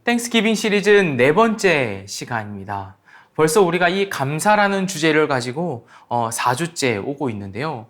땡스기빙 시리즈 네 번째 시간입니다. 벌써 우리가 이 감사라는 주제를 가지고 4주째 오고 있는데요.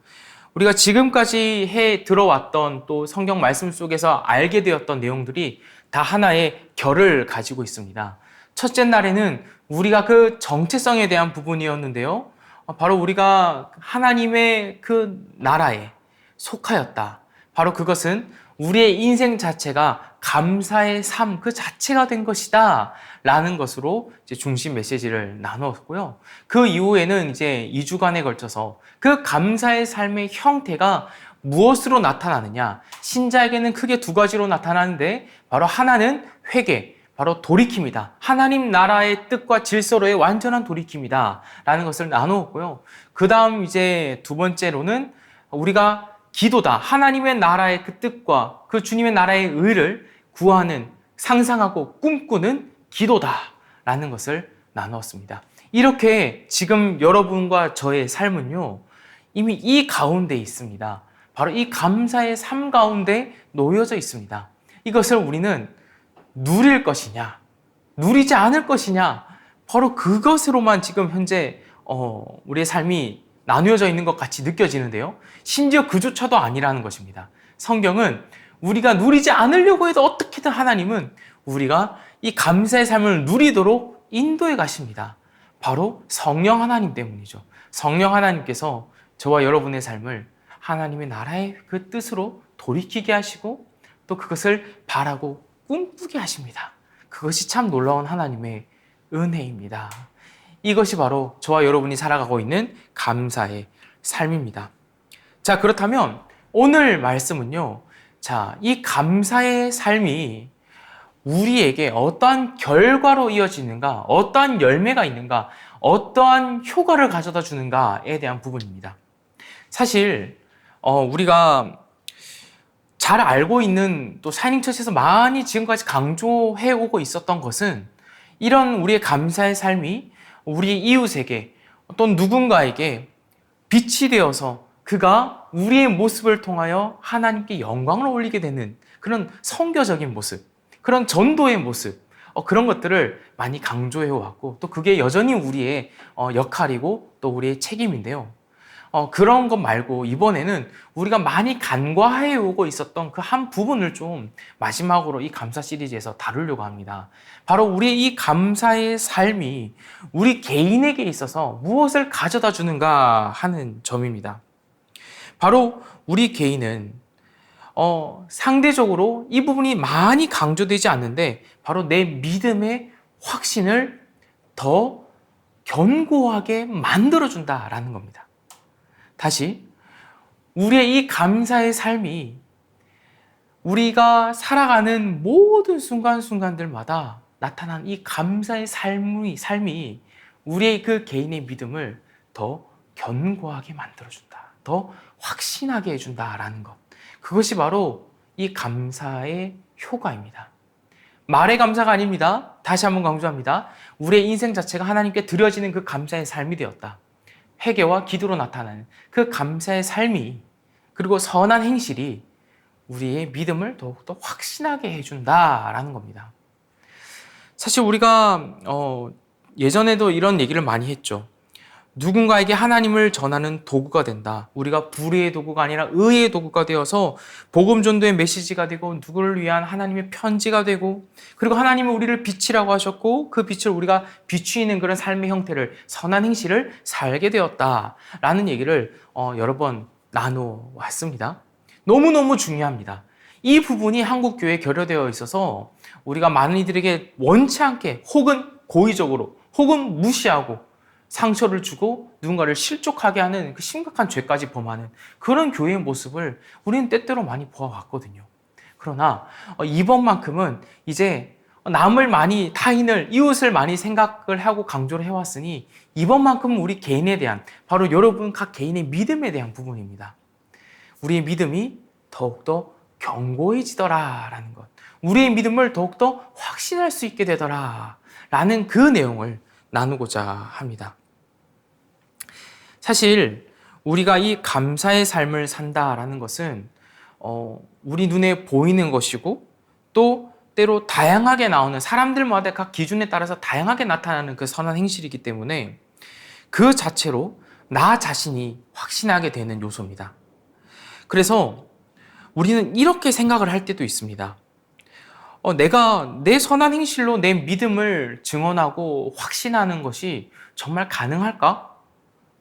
우리가 지금까지 해 들어왔던 또 성경 말씀 속에서 알게 되었던 내용들이 다 하나의 결을 가지고 있습니다. 첫째 날에는 우리가 그 정체성에 대한 부분이었는데요. 바로 우리가 하나님의 그 나라에 속하였다. 바로 그것은 우리의 인생 자체가 감사의 삶 그 자체가 된 것이다 라는 것으로 이제 중심 메시지를 나누었고요. 그 이후에는 이제 2주간에 걸쳐서 그 감사의 삶의 형태가 무엇으로 나타나느냐, 신자에게는 크게 두 가지로 나타나는데 바로 하나는 회개, 바로 돌이킴이다. 하나님 나라의 뜻과 질서로의 완전한 돌이킴이다 라는 것을 나누었고요. 그 다음 이제 두 번째로는 우리가 기도다. 하나님의 나라의 그 뜻과 그 주님의 나라의 의를 구하는, 상상하고 꿈꾸는 기도다라는 것을 나누었습니다. 이렇게 지금 여러분과 저의 삶은요, 이미 이 가운데 있습니다. 바로 이 감사의 삶 가운데 놓여져 있습니다. 이것을 우리는 누릴 것이냐, 누리지 않을 것이냐, 바로 그것으로만 지금 현재 우리의 삶이 나누어져 있는 것 같이 느껴지는데요. 심지어 그조차도 아니라는 것입니다. 성경은 우리가 누리지 않으려고 해도 어떻게든 하나님은 우리가 이 감사의 삶을 누리도록 인도해 가십니다. 바로 성령 하나님 때문이죠. 성령 하나님께서 저와 여러분의 삶을 하나님의 나라의 그 뜻으로 돌이키게 하시고 또 그것을 바라고 꿈꾸게 하십니다. 그것이 참 놀라운 하나님의 은혜입니다. 이것이 바로 저와 여러분이 살아가고 있는 감사의 삶입니다. 자, 그렇다면 오늘 말씀은요. 자, 이 감사의 삶이 우리에게 어떠한 결과로 이어지는가, 어떠한 열매가 있는가, 어떠한 효과를 가져다 주는가에 대한 부분입니다. 사실 우리가 잘 알고 있는 또 샤이닝처치에서 많이 지금까지 강조해 오고 있었던 것은 이런 우리의 감사의 삶이 우리 이웃에게 어떤 누군가에게 빛이 되어서 그가 우리의 모습을 통하여 하나님께 영광을 올리게 되는 그런 선교적인 모습, 그런 전도의 모습, 그런 것들을 많이 강조해 왔고 또 그게 여전히 우리의 역할이고 또 우리의 책임인데요. 그런 것 말고 이번에는 우리가 많이 간과해 오고 있었던 그 한 부분을 좀 마지막으로 이 감사 시리즈에서 다루려고 합니다. 바로 우리의 이 감사의 삶이 우리 개인에게 있어서 무엇을 가져다 주는가 하는 점입니다. 바로 우리 개인은 상대적으로 이 부분이 많이 강조되지 않는데 바로 내 믿음의 확신을 더 견고하게 만들어준다라는 겁니다. 다시 우리의 이 감사의 삶이 우리가 살아가는 모든 순간순간들마다 나타난 이 감사의 삶이 우리의 그 개인의 믿음을 더 견고하게 만들어준다. 더 확신하게 해준다라는 것. 그것이 바로 이 감사의 효과입니다. 말의 감사가 아닙니다. 다시 한번 강조합니다. 우리의 인생 자체가 하나님께 드려지는 그 감사의 삶이 되었다. 회개와 기도로 나타나는 그 감사의 삶이 그리고 선한 행실이 우리의 믿음을 더욱더 확신하게 해준다라는 겁니다. 사실 우리가 예전에도 이런 얘기를 많이 했죠. 누군가에게 하나님을 전하는 도구가 된다. 우리가 불의의 도구가 아니라 의의 도구가 되어서 복음 전도의 메시지가 되고 누구를 위한 하나님의 편지가 되고 그리고 하나님은 우리를 빛이라고 하셨고 그 빛을 우리가 비추이는 그런 삶의 형태를 선한 행실을 살게 되었다라는 얘기를 여러 번 나눠왔습니다. 너무너무 중요합니다. 이 부분이 한국교회에 결여되어 있어서 우리가 많은 이들에게 원치 않게 혹은 고의적으로 혹은 무시하고 상처를 주고 누군가를 실족하게 하는 그 심각한 죄까지 범하는 그런 교회의 모습을 우리는 때때로 많이 보아왔거든요. 그러나 이번만큼은 이제 남을 많이, 타인을, 이웃을 많이 생각을 하고 강조를 해왔으니 이번만큼은 우리 개인에 대한, 바로 여러분 각 개인의 믿음에 대한 부분입니다. 우리의 믿음이 더욱더 견고해지더라라는 것. 우리의 믿음을 더욱더 확신할 수 있게 되더라라는 그 내용을 나누고자 합니다. 사실 우리가 이 감사의 삶을 산다라는 것은 우리 눈에 보이는 것이고 또 때로 다양하게 나오는 사람들마다 각 기준에 따라서 다양하게 나타나는 그 선한 행실이기 때문에 그 자체로 나 자신이 확신하게 되는 요소입니다. 그래서 우리는 이렇게 생각을 할 때도 있습니다. 내가 내 선한 행실로 내 믿음을 증언하고 확신하는 것이 정말 가능할까?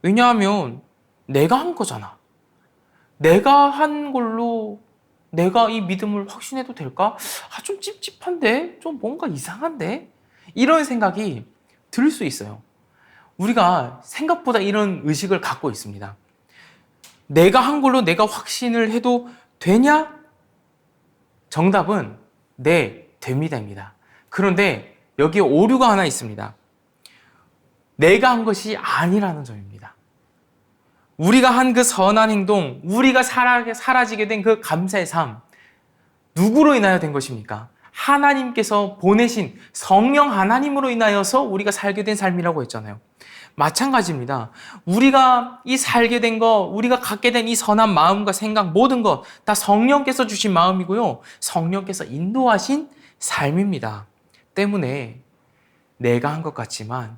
왜냐하면 내가 한 거잖아. 내가 한 걸로 내가 이 믿음을 확신해도 될까? 좀 찝찝한데? 좀 뭔가 이상한데? 이런 생각이 들 수 있어요. 우리가 생각보다 이런 의식을 갖고 있습니다. 내가 한 걸로 내가 확신을 해도 되냐? 정답은 네, 됩니다입니다. 그런데 여기에 오류가 하나 있습니다. 내가 한 것이 아니라는 점입니다. 우리가 한 그 선한 행동, 우리가 사라지게 된 그 감사의 삶, 누구로 인하여 된 것입니까? 하나님께서 보내신 성령 하나님으로 인하여서 우리가 살게 된 삶이라고 했잖아요. 마찬가지입니다. 우리가 이 살게 된 거, 우리가 갖게 된 이 선한 마음과 생각, 모든 것 다 성령께서 주신 마음이고요. 성령께서 인도하신 삶입니다. 때문에 내가 한 것 같지만,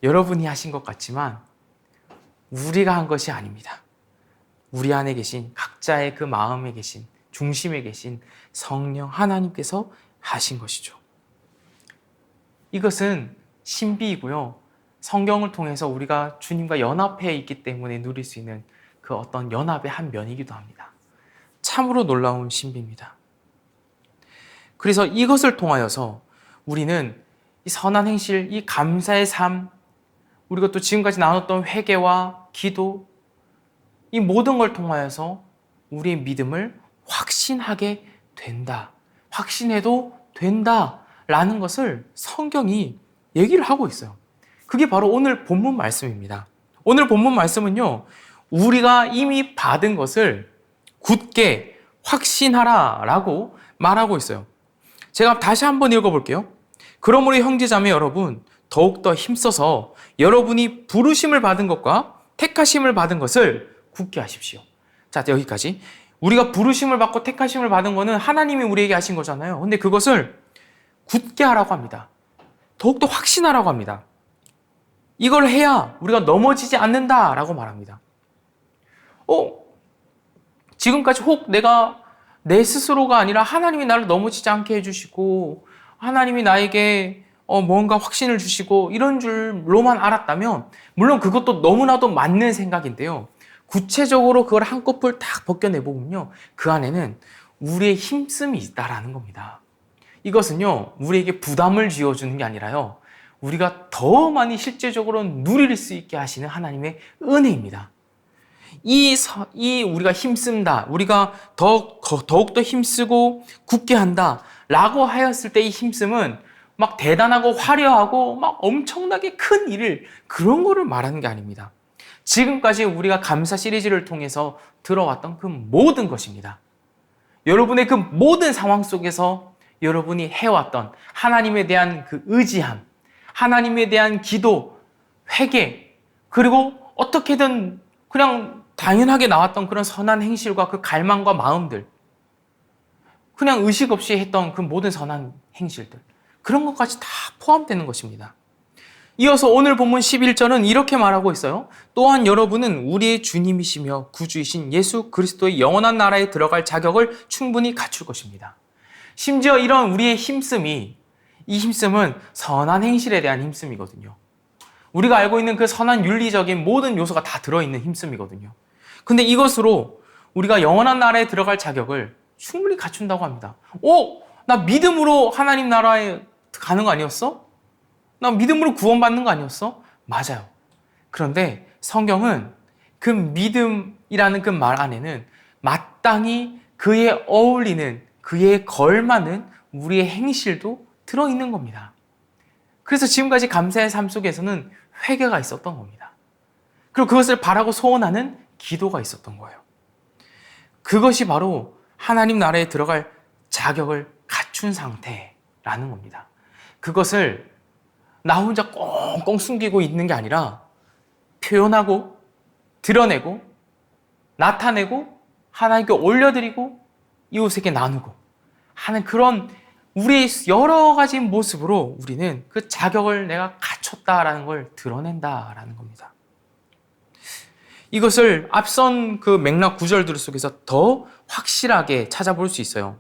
여러분이 하신 것 같지만 우리가 한 것이 아닙니다. 우리 안에 계신 각자의 그 마음에 계신 중심에 계신 성령 하나님께서 하신 것이죠. 이것은 신비이고요. 성경을 통해서 우리가 주님과 연합해 있기 때문에 누릴 수 있는 그 어떤 연합의 한 면이기도 합니다. 참으로 놀라운 신비입니다. 그래서 이것을 통하여서 우리는 이 선한 행실, 이 감사의 삶, 우리가 또 지금까지 나눴던 회개와 기도, 이 모든 걸 통하여서 우리의 믿음을 확신하게 된다. 확신해도 된다라는 것을 성경이 얘기를 하고 있어요. 그게 바로 오늘 본문 말씀입니다. 오늘 본문 말씀은요, 우리가 이미 받은 것을 굳게 확신하라라고 말하고 있어요. 제가 다시 한번 읽어볼게요. 그러므로 형제자매 여러분, 더욱더 힘써서 여러분이 부르심을 받은 것과 택하심을 받은 것을 굳게 하십시오. 자, 여기까지. 우리가 부르심을 받고 택하심을 받은 것은 하나님이 우리에게 하신 거잖아요. 근데 그것을 굳게 하라고 합니다. 더욱더 확신하라고 합니다. 이걸 해야 우리가 넘어지지 않는다라고 말합니다. 지금까지 혹 내가 내 스스로가 아니라 하나님이 나를 넘어지지 않게 해주시고 하나님이 나에게 뭔가 확신을 주시고 이런 줄로만 알았다면 물론 그것도 너무나도 맞는 생각인데요. 구체적으로 그걸 한꺼풀 딱 벗겨내보면요. 그 안에는 우리의 힘씀이 있다라는 겁니다. 이것은요. 우리에게 부담을 지어주는 게 아니라요. 우리가 더 많이 실제적으로 누릴 수 있게 하시는 하나님의 은혜입니다. 이 우리가 힘쓴다, 우리가 더욱더 힘쓰고 굳게 한다 라고 하였을 때 이 힘씀은 막 대단하고 화려하고 막 엄청나게 큰 일을 그런 거를 말하는 게 아닙니다. 지금까지 우리가 감사 시리즈를 통해서 들어왔던 그 모든 것입니다. 여러분의 그 모든 상황 속에서 여러분이 해왔던 하나님에 대한 그 의지함, 하나님에 대한 기도, 회개, 그리고 어떻게든 그냥 당연하게 나왔던 그런 선한 행실과 그 갈망과 마음들, 그냥 의식 없이 했던 그 모든 선한 행실들, 그런 것까지 다 포함되는 것입니다. 이어서 오늘 본문 11절은 이렇게 말하고 있어요. 또한 여러분은 우리의 주님이시며 구주이신 예수 그리스도의 영원한 나라에 들어갈 자격을 충분히 갖출 것입니다. 심지어 이런 우리의 힘씀이, 이 힘씀은 선한 행실에 대한 힘씀이거든요. 우리가 알고 있는 그 선한 윤리적인 모든 요소가 다 들어있는 힘씀이거든요. 근데 이것으로 우리가 영원한 나라에 들어갈 자격을 충분히 갖춘다고 합니다. 나 믿음으로 하나님 나라에 가는 거 아니었어? 나 믿음으로 구원받는 거 아니었어? 맞아요. 그런데 성경은 그 믿음이라는 그 말 안에는 마땅히 그에 어울리는, 그에 걸맞는 우리의 행실도 들어있는 겁니다. 그래서 지금까지 감사의 삶 속에서는 회개가 있었던 겁니다. 그리고 그것을 바라고 소원하는 기도가 있었던 거예요. 그것이 바로 하나님 나라에 들어갈 자격을 갖춘 상태라는 겁니다. 그것을 나 혼자 꽁꽁 숨기고 있는 게 아니라 표현하고 드러내고 나타내고 하나님께 올려드리고 이웃에게 나누고 하는 그런 우리 여러 가지 모습으로 우리는 그 자격을 내가 갖췄다라는 걸 드러낸다라는 겁니다. 이것을 앞선 그 맥락 구절들 속에서 더 확실하게 찾아볼 수 있어요.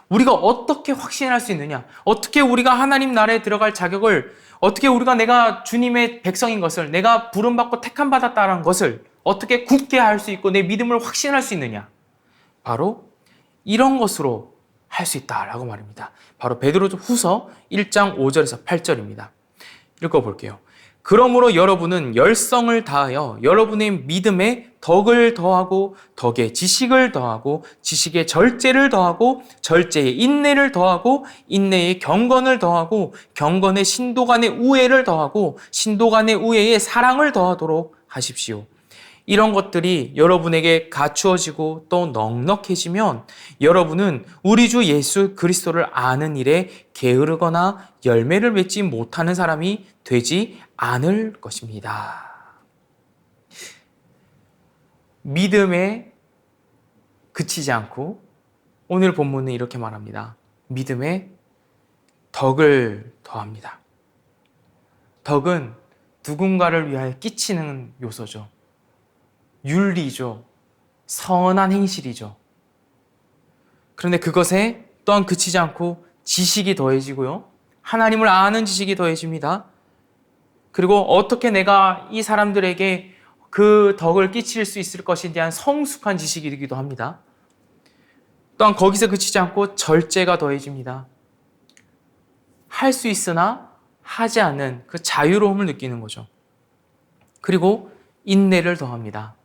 우리가 어떻게 확신할 수 있느냐? 어떻게 우리가 하나님 나라에 들어갈 자격을, 어떻게 우리가 내가 주님의 백성인 것을, 내가 부름받고 택함받았다는 것을 어떻게 굳게 할 수 있고 내 믿음을 확신할 수 있느냐? 바로 이런 것으로 할 수 있다라고 말입니다. 바로 베드로후서 1장 5절에서 8절입니다. 읽어볼게요. 그러므로 여러분은 열성을 다하여 여러분의 믿음에 덕을 더하고 덕에 지식을 더하고 지식에 절제를 더하고 절제에 인내를 더하고 인내에 경건을 더하고 경건에 신도 간의 우애를 더하고 신도 간의 우애에 사랑을 더하도록 하십시오. 이런 것들이 여러분에게 갖추어지고 또 넉넉해지면 여러분은 우리 주 예수 그리스도를 아는 일에 게으르거나 열매를 맺지 못하는 사람이 되지 않을 것입니다. 믿음에 그치지 않고 오늘 본문은 이렇게 말합니다. 믿음에 덕을 더합니다. 덕은 누군가를 위하여 끼치는 요소죠. 윤리죠. 선한 행실이죠. 그런데 그것에 또한 그치지 않고 지식이 더해지고요. 하나님을 아는 지식이 더해집니다. 그리고 어떻게 내가 이 사람들에게 그 덕을 끼칠 수 있을 것에 대한 성숙한 지식이기도 합니다. 또한 거기서 그치지 않고 절제가 더해집니다. 할 수 있으나 하지 않는 그 자유로움을 느끼는 거죠. 그리고 인내를 더합니다.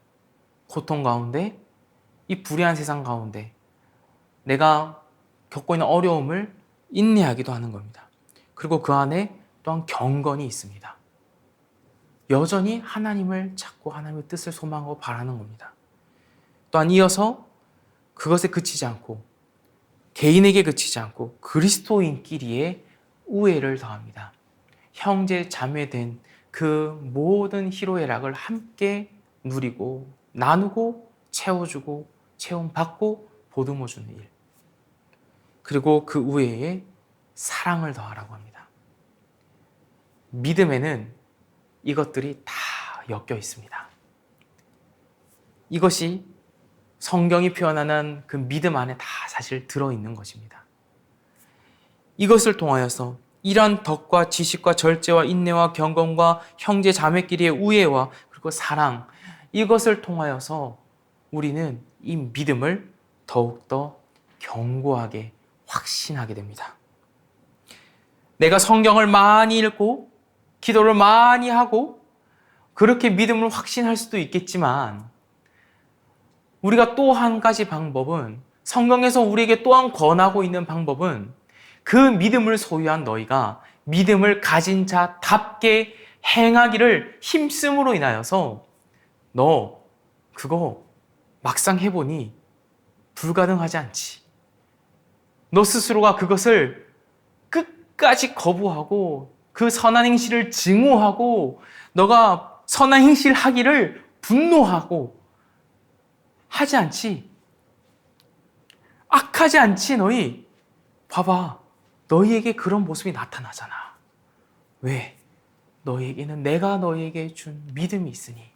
고통 가운데, 이 불의한 세상 가운데 내가 겪고 있는 어려움을 인내하기도 하는 겁니다. 그리고 그 안에 또한 경건이 있습니다. 여전히 하나님을 찾고 하나님의 뜻을 소망하고 바라는 겁니다. 또한 이어서 그것에 그치지 않고 개인에게 그치지 않고 그리스도인끼리의 우애를 더합니다. 형제 자매된 그 모든 희로애락을 함께 누리고 나누고 채워주고 체험받고 보듬어주는 일. 그리고 그 우애에 사랑을 더하라고 합니다. 믿음에는 이것들이 다 엮여 있습니다. 이것이 성경이 표현하는 그 믿음 안에 다 사실 들어있는 것입니다. 이것을 통하여서 이러한 덕과 지식과 절제와 인내와 경건과 형제 자매끼리의 우애와 그리고 사랑, 이것을 통하여서 우리는 이 믿음을 더욱더 견고하게 확신하게 됩니다. 내가 성경을 많이 읽고 기도를 많이 하고 그렇게 믿음을 확신할 수도 있겠지만 우리가 또 한 가지 방법은, 성경에서 우리에게 또한 권하고 있는 방법은 그 믿음을 소유한 너희가 믿음을 가진 자답게 행하기를 힘쓰므로 인하여서 너 그거 막상 해보니 불가능하지 않지. 너 스스로가 그것을 끝까지 거부하고 그 선한 행실을 증오하고 너가 선한 행실 하기를 분노하고 하지 않지. 악하지 않지 너희. 봐봐. 너희에게 그런 모습이 나타나잖아. 왜? 너희에게는 내가 너희에게 준 믿음이 있으니,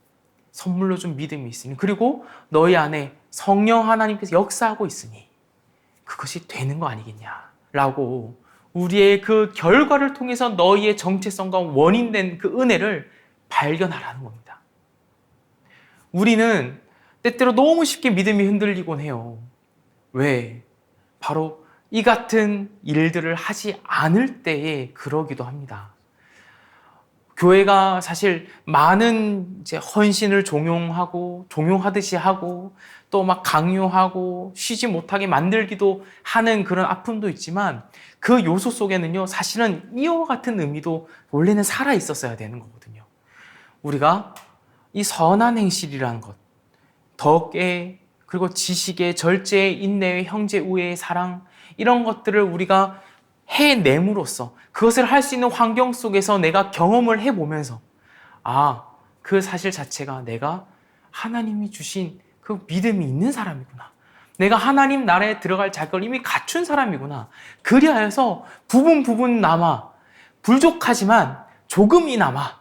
선물로 준 믿음이 있으니, 그리고 너희 안에 성령 하나님께서 역사하고 있으니 그것이 되는 거 아니겠냐라고 우리의 그 결과를 통해서 너희의 정체성과 원인된 그 은혜를 발견하라는 겁니다. 우리는 때때로 너무 쉽게 믿음이 흔들리곤 해요. 왜? 바로 이 같은 일들을 하지 않을 때에 그러기도 합니다. 교회가 사실 많은 이제 헌신을 종용하듯이 하고 또 막 강요하고 쉬지 못하게 만들기도 하는 그런 아픔도 있지만 그 요소 속에는요, 사실은 이와 같은 의미도 원래는 살아 있었어야 되는 거거든요. 우리가 이 선한 행실이라는 것, 덕에, 그리고 지식의, 절제의, 인내의, 형제 우애의 사랑, 이런 것들을 우리가 해냄으로써 그것을 할 수 있는 환경 속에서 내가 경험을 해보면서 그 사실 자체가 내가 하나님이 주신 그 믿음이 있는 사람이구나. 내가 하나님 나라에 들어갈 자격을 이미 갖춘 사람이구나. 그리하여서 부분부분나마 불족하지만 조금이나마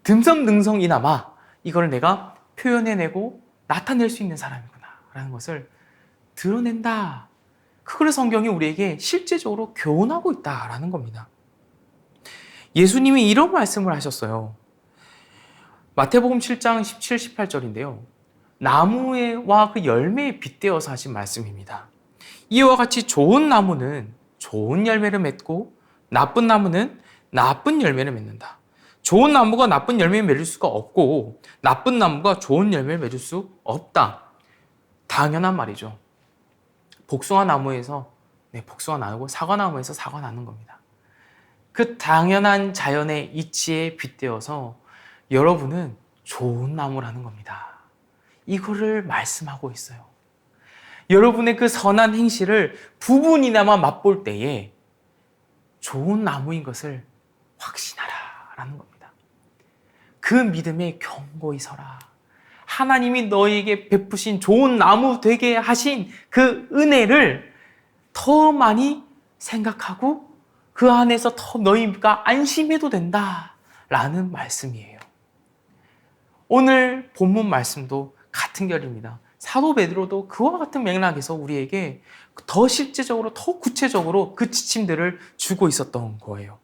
듬성듬성이나마 이걸 내가 표현해내고 나타낼 수 있는 사람이구나 라는 것을 드러낸다. 그걸 성경이 우리에게 실제적으로 교훈하고 있다라는 겁니다. 예수님이 이런 말씀을 하셨어요. 마태복음 7장 17, 18절인데요. 나무와 그 열매에 빗대어서 하신 말씀입니다. 이와 같이 좋은 나무는 좋은 열매를 맺고 나쁜 나무는 나쁜 열매를 맺는다. 좋은 나무가 나쁜 열매를 맺을 수가 없고 나쁜 나무가 좋은 열매를 맺을 수 없다. 당연한 말이죠. 복숭아 나무에서 복숭아 나고 사과 나무에서 사과 나는 겁니다. 그 당연한 자연의 이치에 빗대어서 여러분은 좋은 나무라는 겁니다. 이거를 말씀하고 있어요. 여러분의 그 선한 행실을 부분이나마 맛볼 때에 좋은 나무인 것을 확신하라라는 겁니다. 그 믿음에 견고히 서라. 하나님이 너희에게 베푸신 좋은 나무 되게 하신 그 은혜를 더 많이 생각하고 그 안에서 더 너희가 안심해도 된다라는 말씀이에요. 오늘 본문 말씀도 같은 결입니다. 사도 베드로도 그와 같은 맥락에서 우리에게 더 실제적으로, 더 구체적으로 그 지침들을 주고 있었던 거예요.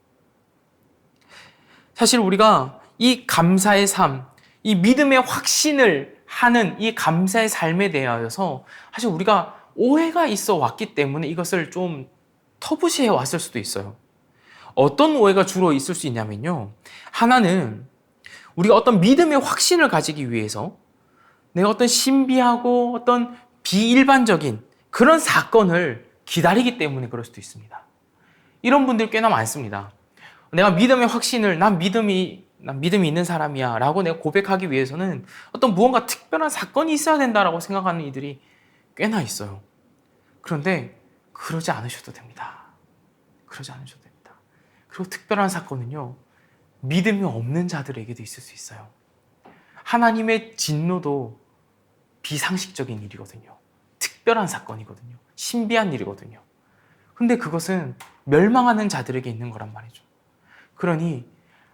사실 우리가 이 감사의 삶, 이 믿음의 확신을 하는 이 감사의 삶에 대하여서 사실 우리가 오해가 있어 왔기 때문에 이것을 좀 터부시해 왔을 수도 있어요. 어떤 오해가 주로 있을 수 있냐면요. 하나는 우리가 어떤 믿음의 확신을 가지기 위해서 내가 어떤 신비하고 어떤 비일반적인 그런 사건을 기다리기 때문에 그럴 수도 있습니다. 이런 분들 꽤나 많습니다. 내가 믿음의 확신을 난 믿음이 있는 사람이야 라고 내가 고백하기 위해서는 어떤 무언가 특별한 사건이 있어야 된다라고 생각하는 이들이 꽤나 있어요. 그런데 그러지 않으셔도 됩니다. 그러지 않으셔도 됩니다. 그리고 특별한 사건은요, 믿음이 없는 자들에게도 있을 수 있어요. 하나님의 진노도 비상식적인 일이거든요. 특별한 사건이거든요. 신비한 일이거든요. 근데 그것은 멸망하는 자들에게 있는 거란 말이죠. 그러니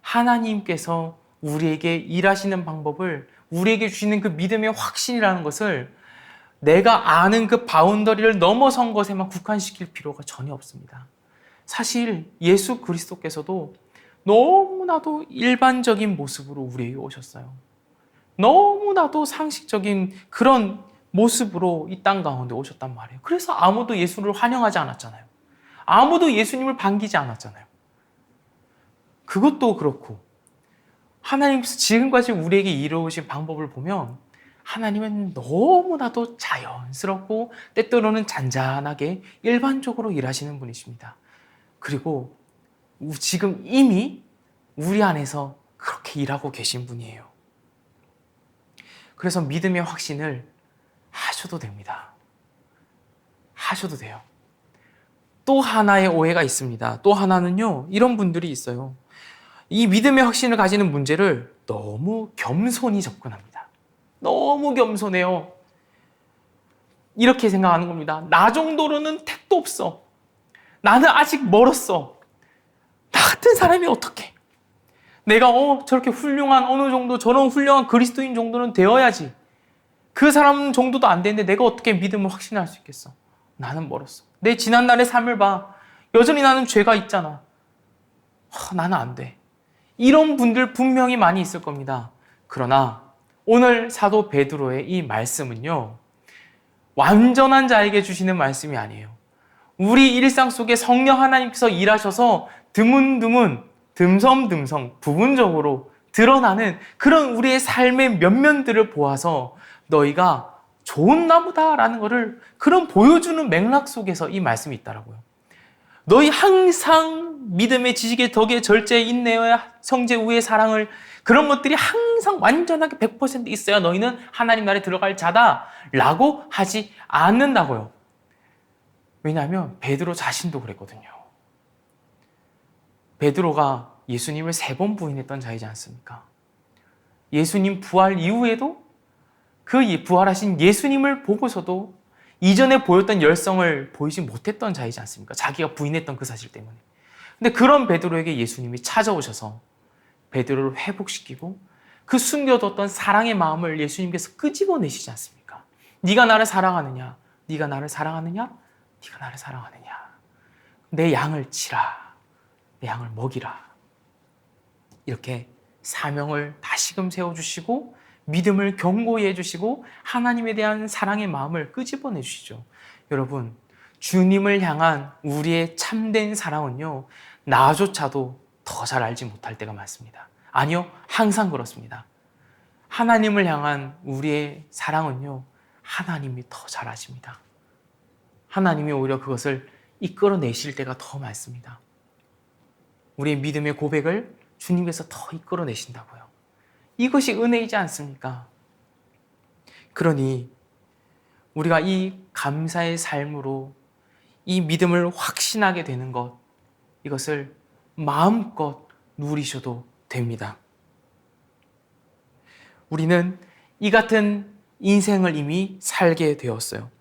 하나님께서 우리에게 일하시는 방법을, 우리에게 주시는 그 믿음의 확신이라는 것을 내가 아는 그 바운더리를 넘어선 것에만 국한시킬 필요가 전혀 없습니다. 사실 예수 그리스도께서도 너무나도 일반적인 모습으로 우리에게 오셨어요. 너무나도 상식적인 그런 모습으로 이 땅 가운데 오셨단 말이에요. 그래서 아무도 예수를 환영하지 않았잖아요. 아무도 예수님을 반기지 않았잖아요. 그것도 그렇고 하나님께서 지금까지 우리에게 이루어오신 방법을 보면 하나님은 너무나도 자연스럽고 때때로는 잔잔하게 일반적으로 일하시는 분이십니다. 그리고 지금 이미 우리 안에서 그렇게 일하고 계신 분이에요. 그래서 믿음의 확신을 하셔도 됩니다. 하셔도 돼요. 또 하나의 오해가 있습니다. 또 하나는요, 이런 분들이 있어요. 이 믿음의 확신을 가지는 문제를 너무 겸손히 접근합니다. 너무 겸손해요. 이렇게 생각하는 겁니다. 나 정도로는 택도 없어. 나는 아직 멀었어. 나 같은 사람이 어떻게? 내가 저렇게 훌륭한 어느 정도 저런 훌륭한 그리스도인 정도는 되어야지. 그 사람 정도도 안 되는데 내가 어떻게 믿음을 확신할 수 있겠어? 나는 멀었어. 내 지난날의 삶을 봐. 여전히 나는 죄가 있잖아. 나는 안 돼. 이런 분들 분명히 많이 있을 겁니다. 그러나 오늘 사도 베드로의 이 말씀은요, 완전한 자에게 주시는 말씀이 아니에요. 우리 일상 속에 성령 하나님께서 일하셔서 드문드문, 듬성듬성, 부분적으로 드러나는 그런 우리의 삶의 면면들을 보아서 너희가 좋은 나무다라는 것을 그런 보여주는 맥락 속에서 이 말씀이 있다라고요. 너희 항상 믿음의 지식의 덕에 절제의 인내와 성제 우의 사랑을, 그런 것들이 항상 완전하게 100% 있어야 너희는 하나님 나라에 들어갈 자다라고 하지 않는다고요. 왜냐하면 베드로 자신도 그랬거든요. 베드로가 예수님을 3번 부인했던 자이지 않습니까? 예수님 부활 이후에도 그 부활하신 예수님을 보고서도 이전에 보였던 열성을 보이지 못했던 자이지 않습니까? 자기가 부인했던 그 사실 때문에. 근데 그런 베드로에게 예수님이 찾아오셔서 베드로를 회복시키고 그 숨겨뒀던 사랑의 마음을 예수님께서 끄집어내시지 않습니까? 네가 나를 사랑하느냐? 네가 나를 사랑하느냐? 네가 나를 사랑하느냐? 내 양을 치라. 내 양을 먹이라. 이렇게 사명을 다시금 세워주시고 믿음을 견고히 해주시고 하나님에 대한 사랑의 마음을 끄집어내 주시죠. 여러분, 주님을 향한 우리의 참된 사랑은요, 나조차도 더 잘 알지 못할 때가 많습니다. 아니요, 항상 그렇습니다. 하나님을 향한 우리의 사랑은요, 하나님이 더 잘 아십니다. 하나님이 오히려 그것을 이끌어내실 때가 더 많습니다. 우리의 믿음의 고백을 주님께서 더 이끌어내신다고요. 이것이 은혜이지 않습니까? 그러니 우리가 이 감사의 삶으로 이 믿음을 확신하게 되는 것, 이것을 마음껏 누리셔도 됩니다. 우리는 이 같은 인생을 이미 살게 되었어요.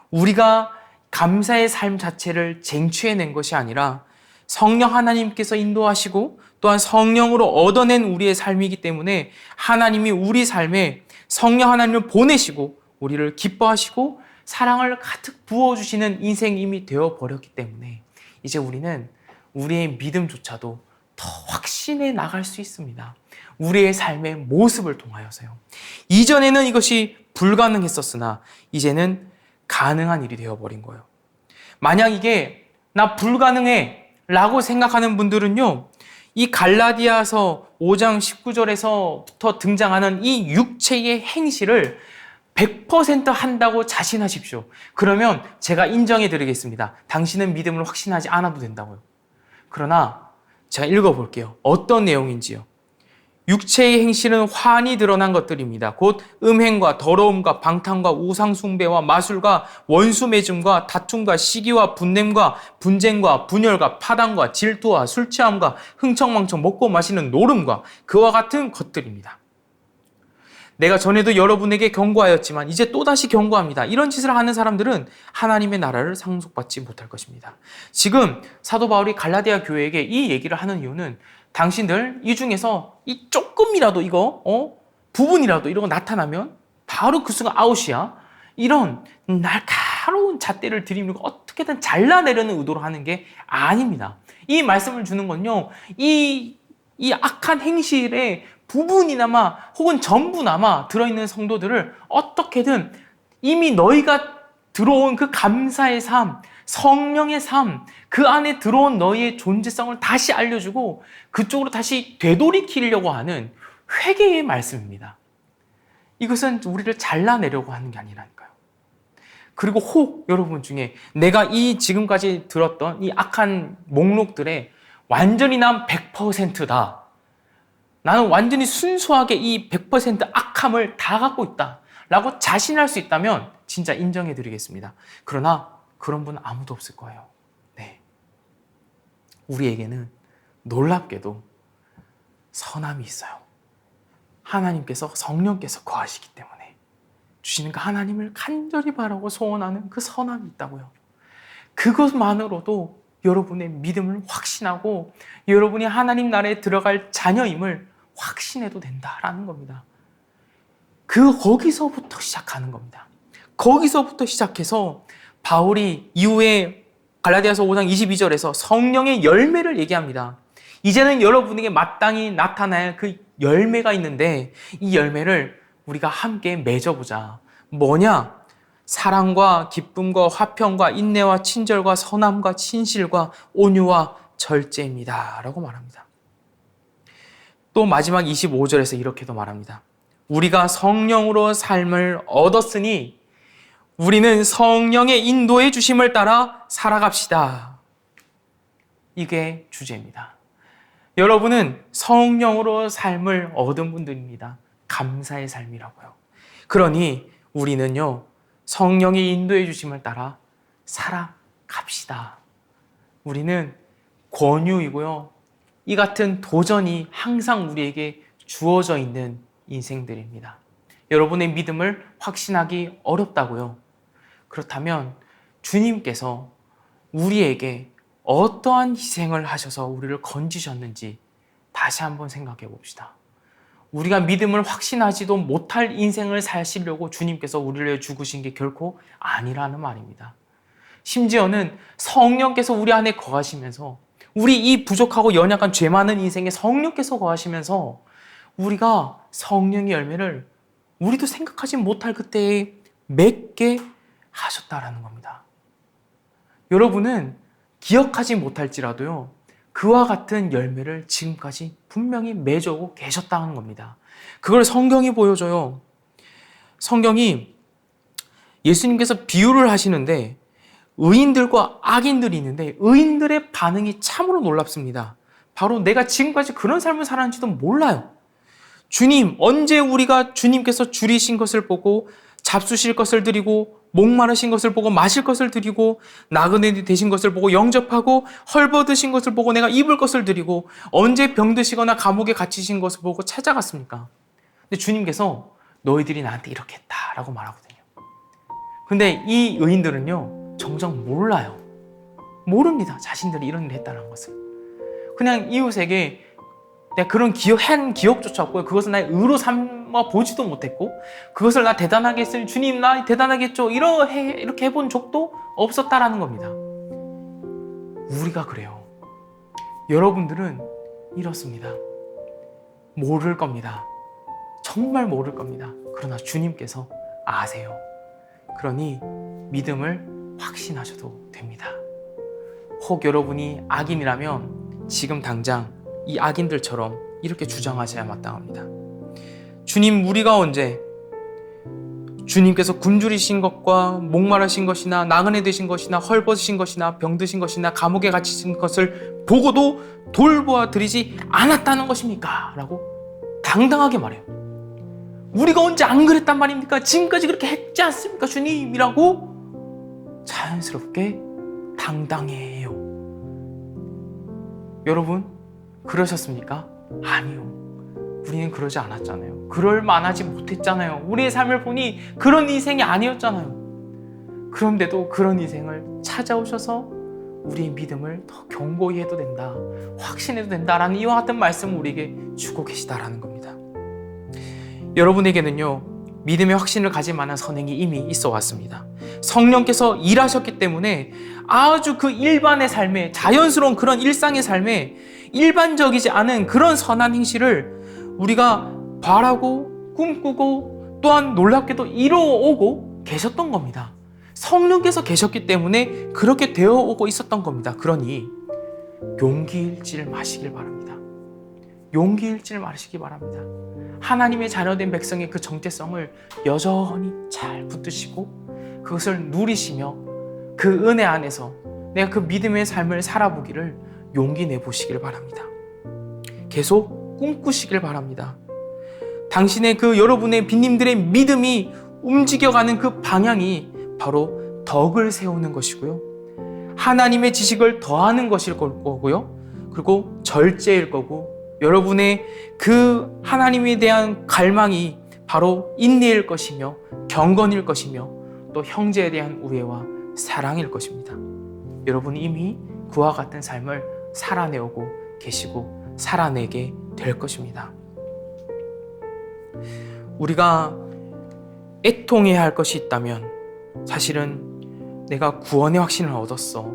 우리가 감사의 삶 자체를 쟁취해낸 것이 아니라 성령 하나님께서 인도하시고 또한 성령으로 얻어낸 우리의 삶이기 때문에 하나님이 우리 삶에 성령 하나님을 보내시고 우리를 기뻐하시고 사랑을 가득 부어주시는 인생이 이미 되어버렸기 때문에 이제 우리는 우리의 믿음조차도 더 확신해 나갈 수 있습니다. 우리의 삶의 모습을 통하여서요. 이전에는 이것이 불가능했었으나 이제는 가능한 일이 되어버린 거예요. 만약 이게 나 불가능해 라고 생각하는 분들은요, 이 갈라디아서 5장 19절에서부터 등장하는 이 육체의 행실을 100% 한다고 자신하십시오. 그러면 제가 인정해 드리겠습니다. 당신은 믿음을 확신하지 않아도 된다고요. 그러나 제가 읽어볼게요. 어떤 내용인지요. 육체의 행실은 환히 드러난 것들입니다. 곧 음행과 더러움과 방탕과 우상숭배와 마술과 원수매즘과 다툼과 시기와 분냄과 분쟁과 분열과 파당과 질투와 술취함과 흥청망청 먹고 마시는 노름과 그와 같은 것들입니다. 내가 전에도 여러분에게 경고하였지만 이제 또다시 경고합니다. 이런 짓을 하는 사람들은 하나님의 나라를 상속받지 못할 것입니다. 지금 사도 바울이 갈라디아 교회에게 이 얘기를 하는 이유는 당신들 이 중에서 이 조금이라도 이거 부분이라도 이런 거 나타나면 바로 그 순간 아웃이야. 이런 날카로운 잣대를 들이밀고 어떻게든 잘라내려는 의도로 하는 게 아닙니다. 이 말씀을 주는 건요, 이 악한 행실에 부분이나마 혹은 전부나마 들어있는 성도들을 어떻게든 이미 너희가 들어온 그 감사의 삶, 성령의 삶, 그 안에 들어온 너희의 존재성을 다시 알려주고 그쪽으로 다시 되돌이키려고 하는 회개의 말씀입니다. 이것은 우리를 잘라내려고 하는 게 아니라니까요. 그리고 혹 여러분 중에 내가 이 지금까지 들었던 이 악한 목록들에 완전히 난 100%다. 나는 완전히 순수하게 이 100% 악함을 다 갖고 있다. 라고 자신할 수 있다면 진짜 인정해 드리겠습니다. 그러나 그런 분은 아무도 없을 거예요. 네. 우리에게는 놀랍게도 선함이 있어요. 하나님께서 성령께서 거하시기 때문에 주시는 그 하나님을 간절히 바라고 소원하는 그 선함이 있다고요. 그것만으로도 여러분의 믿음을 확신하고 여러분이 하나님 나라에 들어갈 자녀임을 확신해도 된다라는 겁니다. 거기서부터 시작하는 겁니다. 거기서부터 시작해서 바울이 이후에 갈라디아서 5장 22절에서 성령의 열매를 얘기합니다. 이제는 여러분에게 마땅히 나타날 그 열매가 있는데 이 열매를 우리가 함께 맺어보자. 뭐냐? 사랑과 기쁨과 화평과 인내와 친절과 선함과 친실과 온유와 절제입니다. 라고 말합니다. 또 마지막 25절에서 이렇게도 말합니다. 우리가 성령으로 삶을 얻었으니 우리는 성령의 인도해 주심을 따라 살아갑시다. 이게 주제입니다. 여러분은 성령으로 삶을 얻은 분들입니다. 감사의 삶이라고요. 그러니 우리는요, 성령의 인도해 주심을 따라 살아갑시다. 우리는 권유이고요. 이 같은 도전이 항상 우리에게 주어져 있는 인생들입니다. 여러분의 믿음을 확신하기 어렵다고요. 그렇다면 주님께서 우리에게 어떠한 희생을 하셔서 우리를 건지셨는지 다시 한번 생각해 봅시다. 우리가 믿음을 확신하지도 못할 인생을 사시려고 주님께서 우리를 위해 죽으신 게 결코 아니라는 말입니다. 심지어는 성령께서 우리 안에 거하시면서 우리 이 부족하고 연약한 죄 많은 인생에 성령께서 거하시면서 우리가 성령의 열매를 우리도 생각하지 못할 그때에 맺게 하셨다라는 겁니다. 여러분은 기억하지 못할지라도요, 그와 같은 열매를 지금까지 분명히 맺어오고 계셨다는 겁니다. 그걸 성경이 보여줘요. 성경이 예수님께서 비유를 하시는데 의인들과 악인들이 있는데 의인들의 반응이 참으로 놀랍습니다. 바로 내가 지금까지 그런 삶을 살았는지도 몰라요. 주님, 언제 우리가 주님께서 줄이신 것을 보고 잡수실 것을 드리고 목마르신 것을 보고 마실 것을 드리고 나그네 되신 것을 보고 영접하고 헐벗으신 것을 보고 내가 입을 것을 드리고 언제 병드시거나 감옥에 갇히신 것을 보고 찾아갔습니까? 근데 주님께서 너희들이 나한테 이렇게 했다라고 말하거든요. 근데 이 의인들은요, 정작 몰라요. 모릅니다. 자신들이 이런 일을 했다는 것을. 그냥 이웃에게 내가 그런 한 기억조차 없고요. 그것을 나의 의로 삼아 보지도 못했고, 그것을 나 대단하게 했으니 주님 나 대단하게 했죠. 이렇게 해본 적도 없었다라는 겁니다. 우리가 그래요. 여러분들은 이렇습니다. 모를 겁니다. 정말 모를 겁니다. 그러나 주님께서 아세요. 그러니 믿음을 확신하셔도 됩니다. 혹 여러분이 악인이라면 지금 당장 이 악인들처럼 이렇게 주장하셔야 마땅합니다. 주님, 우리가 언제 주님께서 굶주리신 것과 목마르신 것이나 나그네 되신 것이나 헐벗으신 것이나 병드신 것이나 감옥에 갇히신 것을 보고도 돌보아 드리지 않았다는 것입니까? 라고 당당하게 말해요. 우리가 언제 안 그랬단 말입니까? 지금까지 그렇게 했지 않습니까? 주님이라고 자연스럽게 당당해요. 여러분, 그러셨습니까? 아니요. 우리는 그러지 않았잖아요. 그럴 만하지 못했잖아요. 우리의 삶을 보니 그런 인생이 아니었잖아요. 그런데도 그런 인생을 찾아오셔서 우리의 믿음을 더 견고히 해도 된다, 확신해도 된다라는 이와 같은 말씀을 우리에게 주고 계시다라는 겁니다. 여러분에게는요, 믿음의 확신을 가질 만한 선행이 이미 있어 왔습니다. 성령께서 일하셨기 때문에 아주 그 일반의 삶에, 자연스러운 그런 일상의 삶에 일반적이지 않은 그런 선한 행실을 우리가 바라고 꿈꾸고 또한 놀랍게도 이루어오고 계셨던 겁니다. 성령께서 계셨기 때문에 그렇게 되어오고 있었던 겁니다. 그러니 용기 잃지 마시길 바랍니다. 용기 잃지 마시기 바랍니다. 하나님의 자녀된 백성의 그 정체성을 여전히 잘 붙드시고 그것을 누리시며 그 은혜 안에서 내가 그 믿음의 삶을 살아보기를 용기 내보시길 바랍니다. 계속 꿈꾸시길 바랍니다. 당신의 그 여러분의 빈님들의 믿음이 움직여가는 그 방향이 바로 덕을 세우는 것이고요. 하나님의 지식을 더하는 것일 거고요. 그리고 절제일 거고, 여러분의 그 하나님에 대한 갈망이 바로 인내일 것이며 경건일 것이며 또 형제에 대한 우애와 사랑일 것입니다. 여러분이 이미 그와 같은 삶을 살아내오고 계시고 살아내게 될 것입니다. 우리가 애통해야 할 것이 있다면 사실은 내가 구원의 확신을 얻었어,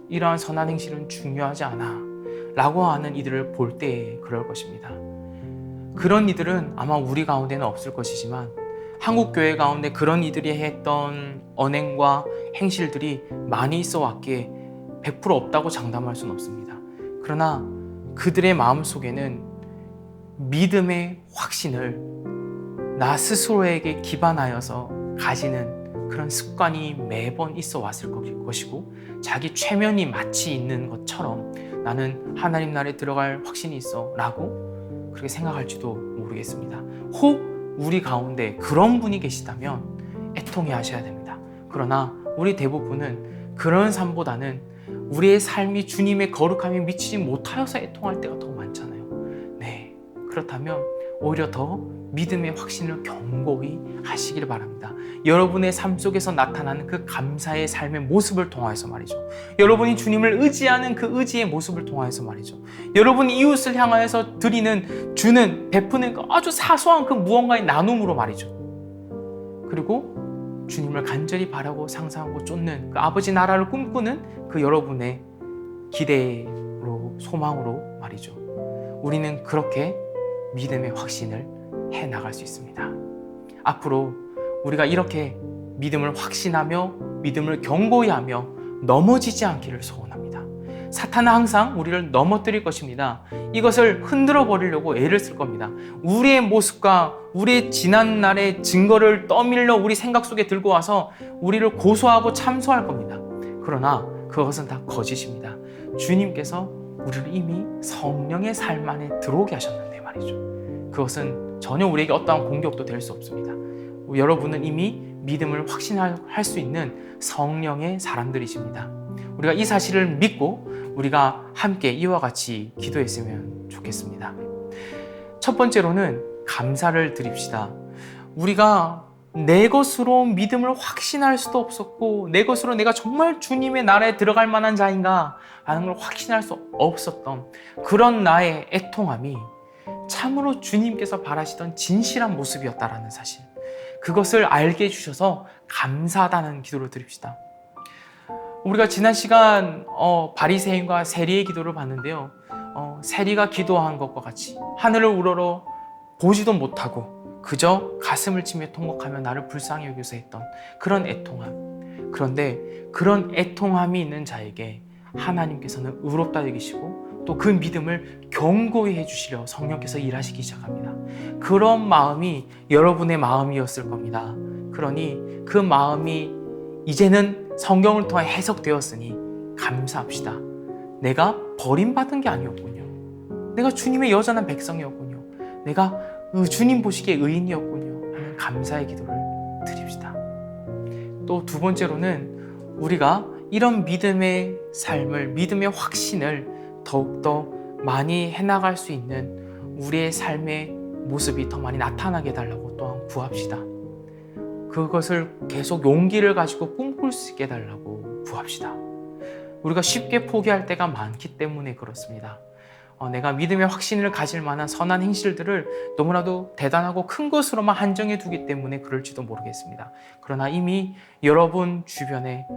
이러한 선한 행실은 중요하지 않아 라고 하는 이들을 볼 때 그럴 것입니다. 그런 이들은 아마 우리 가운데는 없을 것이지만 한국교회 가운데 그런 이들이 했던 언행과 행실들이 많이 있어 왔기에 100% 없다고 장담할 수는 없습니다. 그러나 그들의 마음속에는 믿음의 확신을 나 스스로에게 기반하여서 가지는 그런 습관이 매번 있어 왔을 것이고, 자기 최면이 마치 있는 것처럼 나는 하나님 나라에 들어갈 확신이 있어 라고 그렇게 생각할지도 모르겠습니다. 혹 우리 가운데 그런 분이 계시다면 애통해 하셔야 됩니다. 그러나 우리 대부분은 그런 삶보다는 우리의 삶이 주님의 거룩함에 미치지 못하여서 애통할 때가 더 많잖아요. 네, 그렇다면 오히려 더 믿음의 확신을 견고히 하시기를 바랍니다. 여러분의 삶 속에서 나타나는 그 감사의 삶의 모습을 통하여서 말이죠. 여러분이 주님을 의지하는 그 의지의 모습을 통하여서 말이죠. 여러분이 이웃을 향하여서 주는, 베푸는 그 아주 사소한 그 무언가의 나눔으로 말이죠. 그리고 주님을 간절히 바라고 상상하고 쫓는 그 아버지 나라를 꿈꾸는 그 여러분의 기대로, 소망으로 말이죠. 우리는 그렇게 믿음의 확신을 해나갈 수 있습니다. 앞으로 우리가 이렇게 믿음을 확신하며 믿음을 견고히 하며 넘어지지 않기를 소원합니다. 사탄은 항상 우리를 넘어뜨릴 것입니다. 이것을 흔들어 버리려고 애를 쓸 겁니다. 우리의 모습과 우리의 지난 날의 증거를 떠밀려 우리 생각 속에 들고 와서 우리를 고소하고 참소할 겁니다. 그러나 그것은 다 거짓입니다. 주님께서 우리를 이미 성령의 삶 안에 들어오게 하셨는데 말이죠. 그것은 전혀 우리에게 어떠한 공격도 될 수 없습니다. 여러분은 이미 믿음을 확신할 수 있는 성령의 사람들이십니다. 우리가 이 사실을 믿고 우리가 함께 이와 같이 기도했으면 좋겠습니다. 첫 번째로는 감사를 드립시다. 우리가 내 것으로 믿음을 확신할 수도 없었고 내 것으로 내가 정말 주님의 나라에 들어갈 만한 자인가 하는 걸 확신할 수 없었던 그런 나의 애통함이 참으로 주님께서 바라시던 진실한 모습이었다라는 사실, 그것을 알게 해주셔서 감사하다는 기도를 드립시다. 우리가 지난 시간 바리새인과 세리의 기도를 봤는데요. 세리가 기도한 것과 같이 하늘을 우러러 보지도 못하고 그저 가슴을 치며 통곡하며 나를 불쌍히 여겨서 했던 그런 애통함. 그런데 그런 애통함이 있는 자에게 하나님께서는 의롭다 여기시고 또 그 믿음을 견고히 해주시려 성령께서 일하시기 시작합니다. 그런 마음이 여러분의 마음이었을 겁니다. 그러니 그 마음이 이제는 성경을 통해 해석되었으니 감사합시다. 내가 버림받은 게 아니었군요. 내가 주님의 여전한 백성이었군요. 내가 주님 보시기에 의인이었군요. 하는 감사의 기도를 드립시다. 또 두 번째로는 우리가 이런 믿음의 삶을, 믿음의 확신을 더욱더 많이 해나갈 수 있는 우리의 삶의 모습이 더 많이 나타나게 해달라고 또한 구합시다. 그것을 계속 용기를 가지고 꿈꿀 수 있게 해달라고 구합시다. 우리가 쉽게 포기할 때가 많기 때문에 그렇습니다. 내가 믿음의 확신을 가질 만한 선한 행실들을 너무나도 대단하고 큰 것으로만 한정해 두기 때문에 그럴지도 모르겠습니다. 그러나 이미 여러분 주변에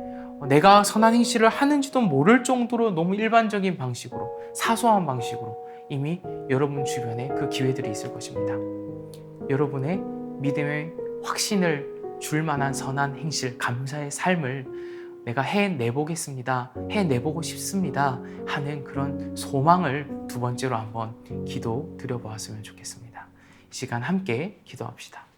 내가 선한 행실을 하는지도 모를 정도로 너무 일반적인 방식으로, 사소한 방식으로 이미 여러분 주변에 그 기회들이 있을 것입니다. 여러분의 믿음의 확신을 줄 만한 선한 행실, 감사의 삶을 내가 해내보겠습니다. 해내보고 싶습니다. 하는 그런 소망을 두 번째로 한번 기도 드려보았으면 좋겠습니다. 이 시간 함께 기도합시다.